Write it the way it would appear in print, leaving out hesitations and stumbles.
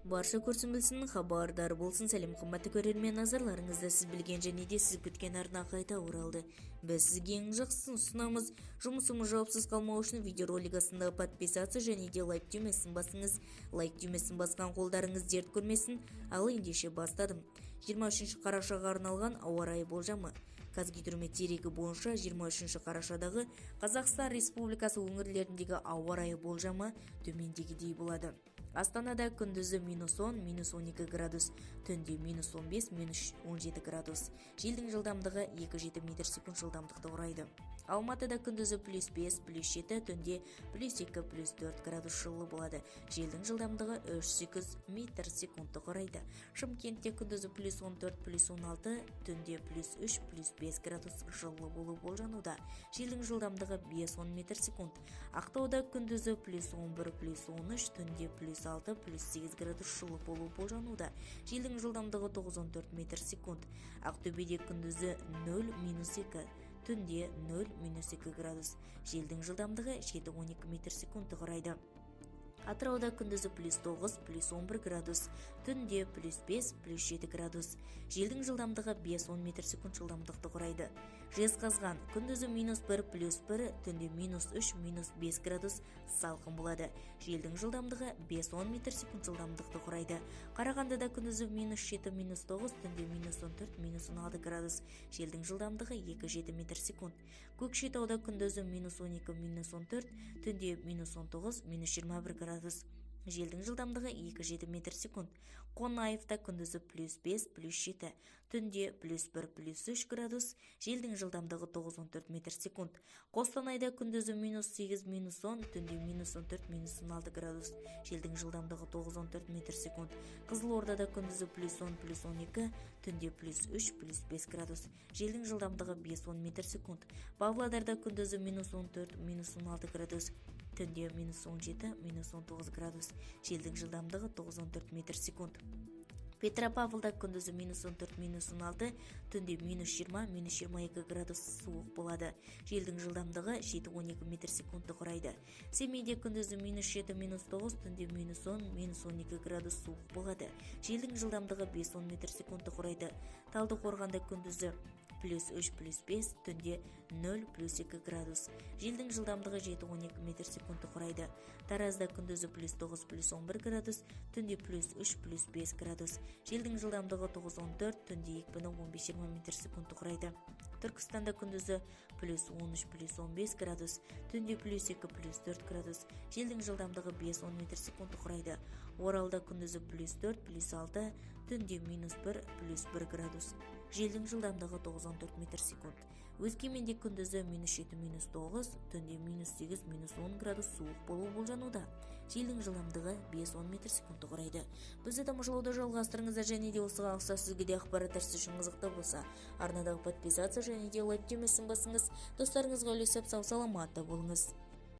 Барша көрсін білсін, хабардар болсын. Сәлем қымбатты көрермен, назарларыңызда сіз білген және де сіз күткен арна қайта оралды. Біз сізге ең жақсысын ұсынамыз. Жұмысымыз жауапсыз қалмау үшін видеоролик астындағы подписация және де лайк түймесін басыңыз. Лайк түймесін басқан қолдарыңыз дерт көрмесін. Ал ендеше бастадым. 23 қарашаға арналған ауа райы болжамы. Қазгидромет дерегі бойынша 23 қарашадағы Қазақстан Республикасы өңірлеріндегі ауа райы болжамы төмендегідей болады. Астанада күндізі -10, -12 градус, түнде -15, -17 градус. Желдің жылдамдығы 2,7 метр секунд жылдамдықты құрайды. Алматыда күндізі +5, +7, түнде +2, +4 градус жылы болады. Желдің жылдамдығы 3,8 метр секундты құрайды. Шымкентте күндізі +14, +16, түнде +3, +5 градус жылы болу болжануда. Желдің жылдамдығы 5-10 метр секунд. Ақтауда күндізі +11, +13, түнде +6, +8 градус жылы болу болжануда. Желдің жылдамдығы 9-14 метр секунд. Ақтөбеде күндізі 0-2, түнде 0-2 градус. Желдің жылдамдығы 7-12 метр секундты құрайды. Атырауда күндізі +9, +11 градус, түнде +5, +7 градус. Желдің жылдамдығы 5-10 метр секунд жылдамдықты құрайды. Жезқазған күндізі -1, +1, түнде -3, -5 градус салқын болады. Желдің жылдамдығы 5-10 метр секунд жылдамдықты құрайды. Қарағандыда күндізі -7, -9, түнде -14, -16 градус. Желдің жылдамдығы 2,7 метр секунд. Көкшетауда күндізі -12, -14, түнде -19, -21 градус. Желдің жылдамдығы 2,7 метр секунд. Қонаевта күндізі +5, +7, түнде +1, +3 градус. Желдің жылдамдығы 9-14 метр секунд. Қостанайда күндізі -8, -10, түнде -14, -16 градус. Желдің жылдамдығы 9-14 метр секунд. Қызылордада күндізі +10, +12, түнде +3, +5 градус. Желдің жылдамдығы 5-10 метр секунд. Павлодарда күндізі -14, -16 градус. Түнде -17, -19 градус. Желдің жылдамдығы 9-14 метр секунд. Петропавлда күндізі -14, -16, түнде -20, -22 градус суық болады. Желдің жылдамдығы 7-12 метр секундты құрайды. Семейде күндізі -7, -9, түнде -10, -12 градус суық болады. Желдің жылдамдығы 5-10 метр секундты құрайды. Талдықорғанда күндізі +3, +5, түнде 0, +2 градус. Желдің жылдамдығы 7-12 метр секундты құрайды. Таразда күндізі +9, +11 градус, түнде +3, +5 градус. Желдің жылдамдығы 9-14, түнде екпіні 15-20 метр секундты құрайды. Түркістанда күндізі +13, +15 градус, түнде +2, +4 градус. Желдің жылдамдығы 5-10 метр секундты құрайды. Оралда күндізі +4, +6, түнде -1, +1 градус. Желдің жылдамдығы 9-14 метр секунд. Өскеменде күндізі -7, -9, түнде -8, -10 градус суық болу болжануда. Желдің жылдамдығы 5-10 метр секундты құрайды. Бізді тамашалауды жалғастырыңыздар және де осыған ұқсас сізге де ақпараттар сіз үшін қызықты болса, арнадағы подписация және де лайк түймесін басыңыз. Достарыңызға үлесіп сау саламатта болыңыз.